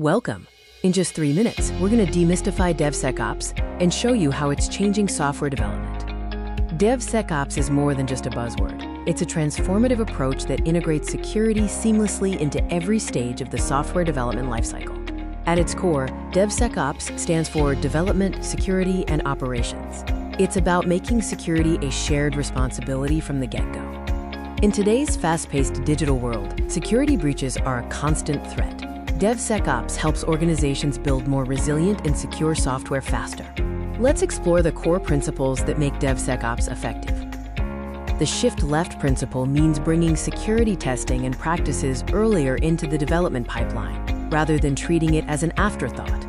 Welcome. In just 3 minutes, we're going to demystify DevSecOps and show you how it's changing software development. DevSecOps is more than just a buzzword. It's a transformative approach that integrates security seamlessly into every stage of the software development lifecycle. At its core, DevSecOps stands for Development, Security, and Operations. It's about making security a shared responsibility from the get-go. In today's fast-paced digital world, security breaches are a constant threat. DevSecOps helps organizations build more resilient and secure software faster. Let's explore the core principles that make DevSecOps effective. The shift-left principle means bringing security testing and practices earlier into the development pipeline, rather than treating it as an afterthought.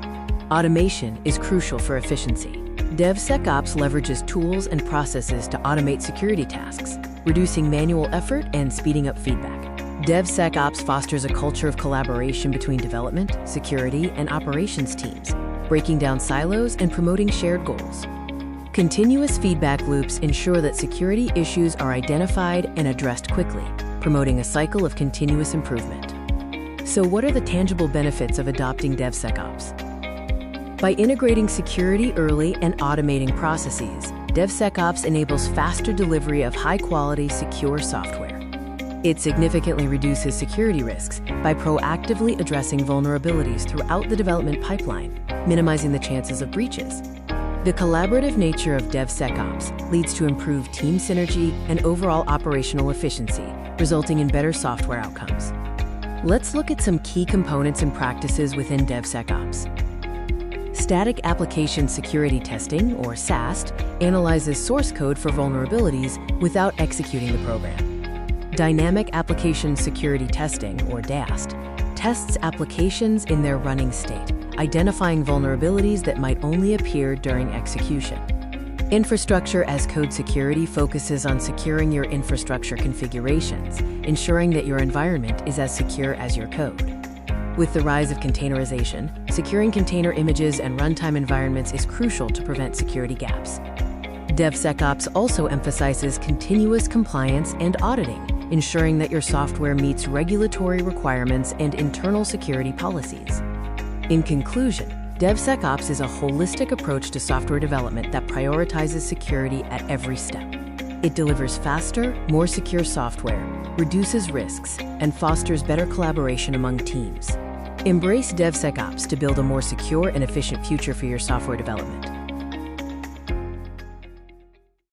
Automation is crucial for efficiency. DevSecOps leverages tools and processes to automate security tasks, reducing manual effort and speeding up feedback. DevSecOps fosters a culture of collaboration between development, security, and operations teams, breaking down silos and promoting shared goals. Continuous feedback loops ensure that security issues are identified and addressed quickly, promoting a cycle of continuous improvement. So what are the tangible benefits of adopting DevSecOps? By integrating security early and automating processes, DevSecOps enables faster delivery of high-quality, secure software. It significantly reduces security risks by proactively addressing vulnerabilities throughout the development pipeline, minimizing the chances of breaches. The collaborative nature of DevSecOps leads to improved team synergy and overall operational efficiency, resulting in better software outcomes. Let's look at some key components and practices within DevSecOps. Static Application Security Testing, or SAST, analyzes source code for vulnerabilities without executing the program. Dynamic Application Security Testing, or DAST, tests applications in their running state, identifying vulnerabilities that might only appear during execution. Infrastructure as Code security focuses on securing your infrastructure configurations, ensuring that your environment is as secure as your code. With the rise of containerization, securing container images and runtime environments is crucial to prevent security gaps. DevSecOps also emphasizes continuous compliance and auditing, ensuring that your software meets regulatory requirements and internal security policies. In conclusion, DevSecOps is a holistic approach to software development that prioritizes security at every step. It delivers faster, more secure software, reduces risks, and fosters better collaboration among teams. Embrace DevSecOps to build a more secure and efficient future for your software development.